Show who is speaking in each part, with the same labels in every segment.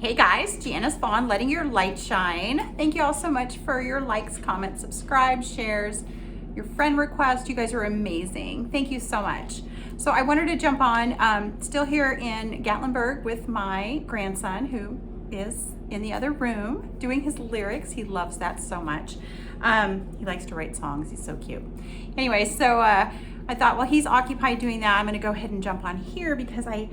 Speaker 1: Hey guys, Janice Vaughn, letting your light shine. Thank you all so much for your likes, comments, subscribe, shares, your friend requests. You guys are amazing. Thank you so much. So I wanted to jump on, still here in Gatlinburg with my grandson who is in the other room doing his lyrics. He loves that so much. He likes to write songs. He's so cute. Anyway, so I thought, well, he's occupied doing that. I'm going to go ahead and jump on here because I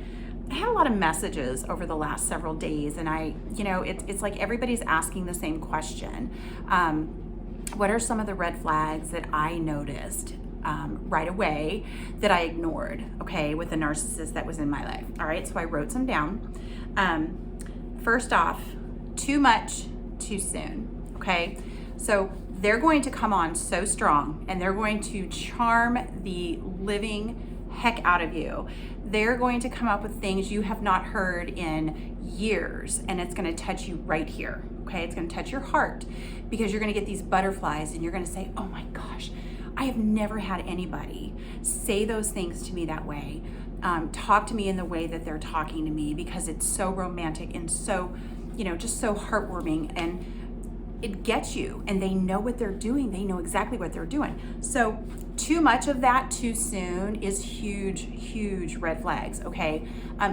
Speaker 1: had a lot of messages over the last several days, and it's like everybody's asking the same question. What are some of the red flags that I noticed right away that I ignored, okay, with the narcissist that was in my life? All right, so I wrote some down. First off, too much, too soon, okay? So they're going to come on so strong, and they're going to charm the living heck out of you. They're going to come up with things you have not heard in years, and it's going to touch you right here, okay? It's going to touch your heart because you're going to get these butterflies, and you're going to say, oh my gosh, I have never had anybody say those things to me that way, talk to me in the way that they're talking to me, because it's so romantic and so, just so heartwarming, and it gets you, and they know what they're doing. They know exactly what they're doing. So too much of that too soon is huge red flags, okay?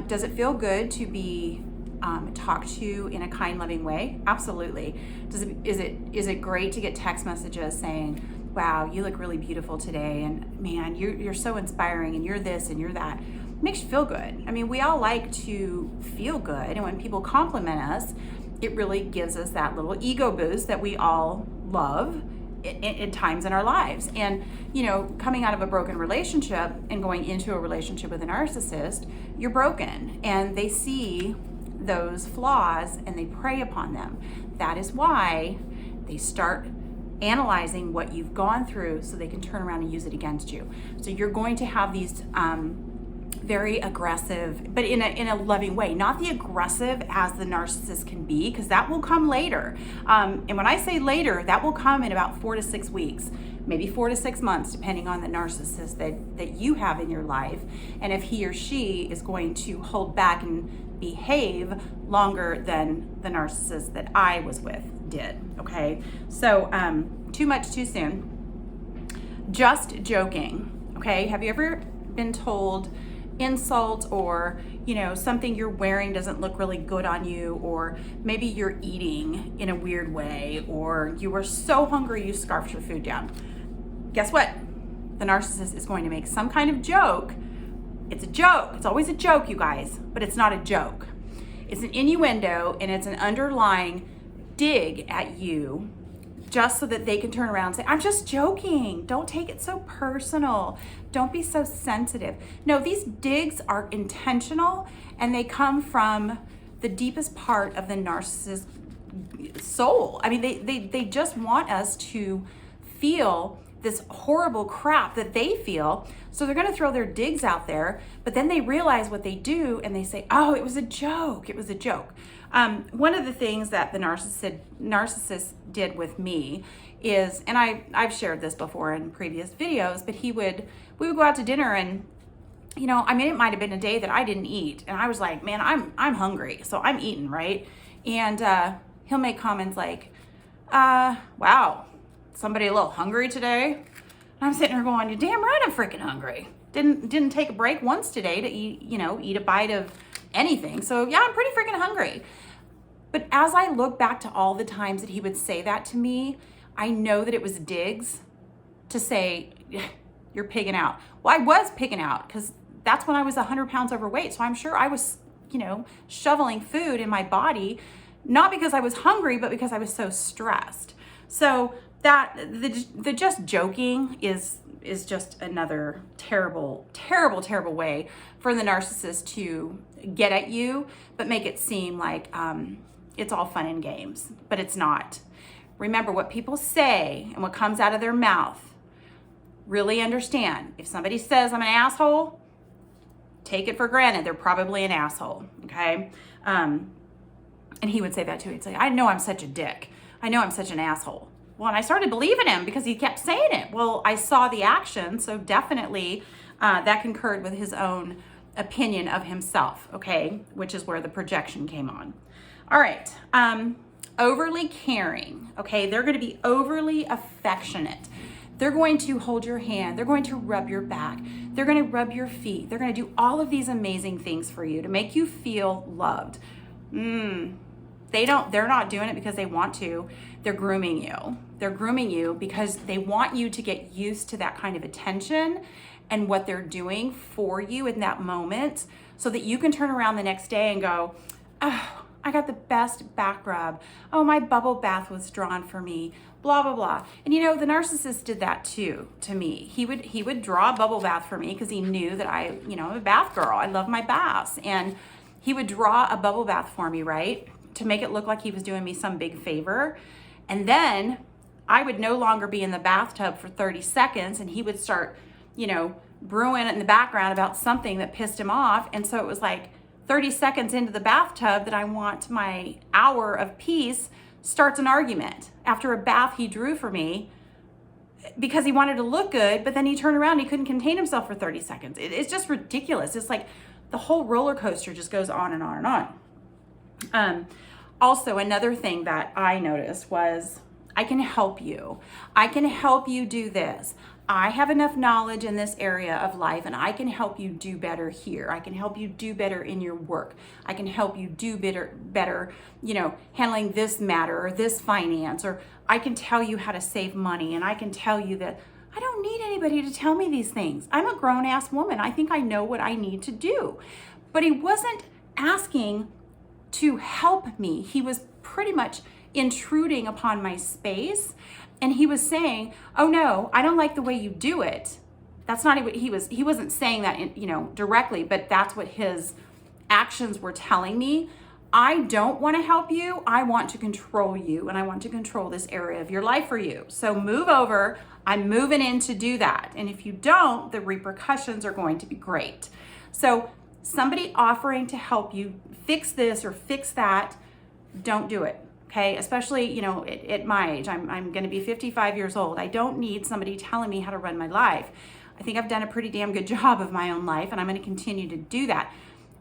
Speaker 1: Does it feel good to be talked to in a kind, loving way? Absolutely. Is it great to get text messages saying, wow, you look really beautiful today, and man, you're so inspiring, and you're this and you're that? It makes you feel good. I mean, we all like to feel good, and when people compliment us, it really gives us that little ego boost that we all love at times in our lives. And, coming out of a broken relationship and going into a relationship with a narcissist, you're broken, and they see those flaws and they prey upon them. That is why they start analyzing what you've gone through so they can turn around and use it against you. So you're going to have these very aggressive, but in a loving way, not the aggressive as the narcissist can be, because that will come later. And when I say later, that will come in about 4 to 6 weeks, maybe 4 to 6 months, depending on the narcissist that you have in your life, and if he or she is going to hold back and behave longer than the narcissist that I was with did, okay? So too much too soon. Just joking, okay? Have you ever been told insult, or something you're wearing doesn't look really good on you, or maybe you're eating in a weird way, or you were so hungry you scarfed your food down? Guess what? The narcissist is going to make some kind of joke. It's a joke. It's always a joke, you guys, but it's not a joke. It's an innuendo, and it's an underlying dig at you, just so that they can turn around and say, I'm just joking. Don't take it so personal. Don't be so sensitive. No, these digs are intentional, and they come from the deepest part of the narcissist's soul. I mean, they just want us to feel this horrible crap that they feel. So they're going to throw their digs out there, but then they realize what they do, and they say, oh, it was a joke. It was a joke. One of the things that the narcissist did with me is, and I've shared this before in previous videos, but we would go out to dinner, and it might have been a day that I didn't eat, and I was like, man, I'm hungry, so I'm eating, right? And he'll make comments like, wow, somebody a little hungry today? And I'm sitting there going, you're damn right I'm freaking hungry. Didn't take a break once today to eat a bite of anything. So yeah, I'm pretty freaking hungry. But as I look back to all the times that he would say that to me, I know that it was digs to say, you're pigging out. Well, I was pigging out because that's when I was 100 pounds overweight. So I'm sure I was, shoveling food in my body, not because I was hungry, but because I was so stressed. So that the just joking is just another terrible way for the narcissist to get at you, but make it seem like it's all fun and games, but it's not. Remember, what people say and what comes out of their mouth, really understand. If somebody says I'm an asshole, take it for granted they're probably an asshole, okay? And he would say that too. He'd say, I know I'm such a dick. I know I'm such an asshole. Well, and I started believing him because he kept saying it. Well, I saw the action, so definitely that concurred with his own opinion of himself, okay? Which is where the projection came on. All right. Overly caring. Okay. They're going to be overly affectionate. They're going to hold your hand. They're going to rub your back. They're going to rub your feet. They're going to do all of these amazing things for you to make you feel loved. They're not doing it because they want to. They're grooming you. They're grooming you because they want you to get used to that kind of attention and what they're doing for you in that moment so that you can turn around the next day and go, oh, I got the best back rub. Oh, my bubble bath was drawn for me, blah, blah, blah. And you know, the narcissist did that too to me. He would draw a bubble bath for me because he knew that I'm a bath girl. I love my baths. And he would draw a bubble bath for me, right? To make it look like he was doing me some big favor. And then I would no longer be in the bathtub for 30 seconds and he would start, brewing in the background about something that pissed him off. And so it was like 30 seconds into the bathtub that I want my hour of peace starts an argument after a bath he drew for me because he wanted to look good, but then he turned around and he couldn't contain himself for 30 seconds. It's just ridiculous. It's like the whole roller coaster just goes on and on and on. Also, another thing that I noticed was, I can help you. I can help you do this. I have enough knowledge in this area of life and I can help you do better here. I can help you do better in your work. I can help you do better, handling this matter or this finance, or I can tell you how to save money and I can tell you that I don't need anybody to tell me these things. I'm a grown-ass woman. I think I know what I need to do. But he wasn't asking to help me. He was pretty much intruding upon my space. And he was saying, oh no, I don't like the way you do it. That's not what he wasn't saying that, directly, but that's what his actions were telling me. I don't want to help you. I want to control you and I want to control this area of your life for you. So move over. I'm moving in to do that. And if you don't, the repercussions are going to be great. So somebody offering to help you fix this or fix that, don't do it. Okay, especially, at my age, I'm going to be 55 years old. I don't need somebody telling me how to run my life. I think I've done a pretty damn good job of my own life and I'm going to continue to do that.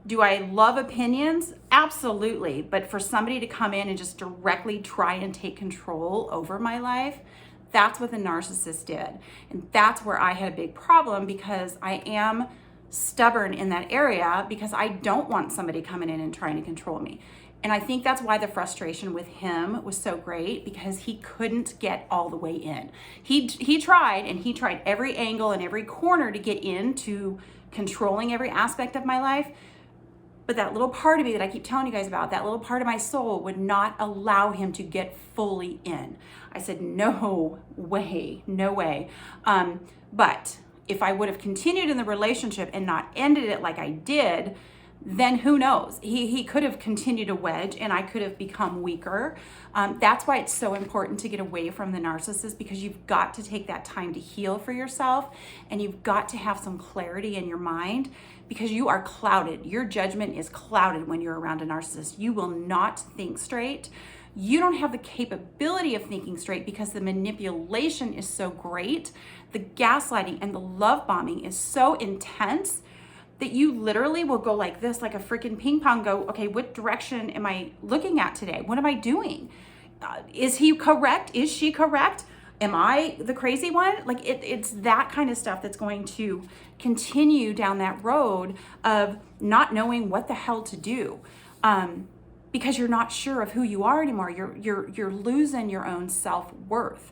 Speaker 1: Do I love opinions? Absolutely. But for somebody to come in and just directly try and take control over my life, that's what the narcissist did. And that's where I had a big problem because I am stubborn in that area because I don't want somebody coming in and trying to control me. And I think that's why the frustration with him was so great because he couldn't get all the way in. He tried every angle and every corner to get into controlling every aspect of my life. But that little part of me that I keep telling you guys about, that little part of my soul would not allow him to get fully in. I said, no way, no way. But if I would have continued in the relationship and not ended it like I did, then who knows? He could have continued to wedge and I could have become weaker. That's why it's so important to get away from the narcissist because you've got to take that time to heal for yourself and you've got to have some clarity in your mind because you are clouded. Your judgment is clouded when you're around a narcissist. You will not think straight. You don't have the capability of thinking straight because the manipulation is so great. The gaslighting and the love bombing is so intense that you literally will go like this, like a freaking ping pong, go, okay, what direction am I looking at today? What am I doing? Is he correct? Is she correct? Am I the crazy one? Like it's that kind of stuff that's going to continue down that road of not knowing what the hell to do. Because you're not sure of who you are anymore. You're losing your own self-worth.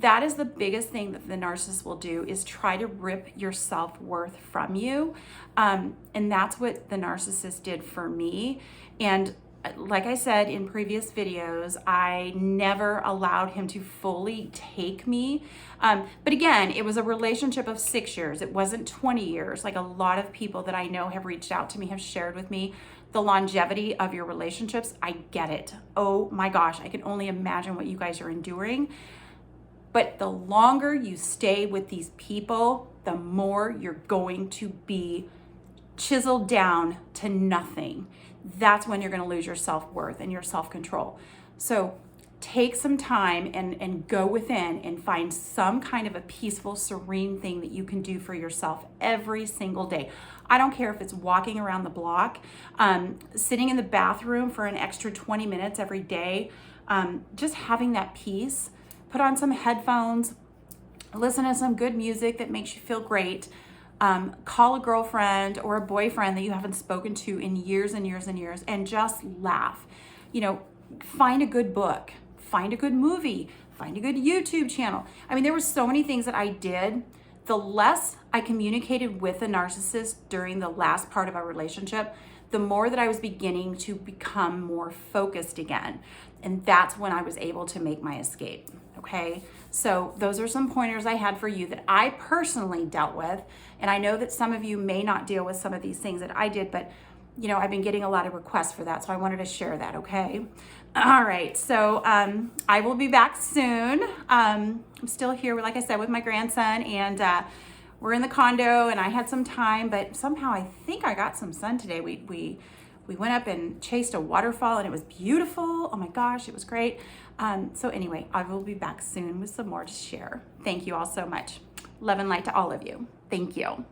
Speaker 1: That is the biggest thing that the narcissist will do is try to rip your self-worth from you. And that's what the narcissist did for me. And like I said in previous videos, I never allowed him to fully take me. But again, it was a relationship of 6 years. It wasn't 20 years. Like a lot of people that I know have reached out to me, have shared with me the longevity of your relationships. I get it. Oh my gosh, I can only imagine what you guys are enduring. But the longer you stay with these people, the more you're going to be chiseled down to nothing. That's when you're going to lose your self-worth and your self-control. So take some time and go within and find some kind of a peaceful, serene thing that you can do for yourself every single day. I don't care if it's walking around the block, sitting in the bathroom for an extra 20 minutes every day, just having that peace. Put on some headphones, listen to some good music that makes you feel great. Call a girlfriend or a boyfriend that you haven't spoken to in years and years and years, and just laugh. You know, find a good book, find a good movie, find a good YouTube channel. I mean, there were so many things that I did. The less I communicated with a narcissist during the last part of our relationship, the more that I was beginning to become more focused again. And that's when I was able to make my escape. Okay, so those are some pointers I had for you that I personally dealt with. And I know that some of you may not deal with some of these things that I did, but you know, I've been getting a lot of requests for that, so I wanted to share that. Okay, all right, so I will be back soon. I'm still here, like I said, with my grandson, and we're in the condo, and I had some time, but somehow I think I got some sun today. We went up and chased a waterfall, and it was beautiful. Oh my gosh, it was great. So anyway, I will be back soon with some more to share. Thank you all so much. Love and light to all of you. Thank you.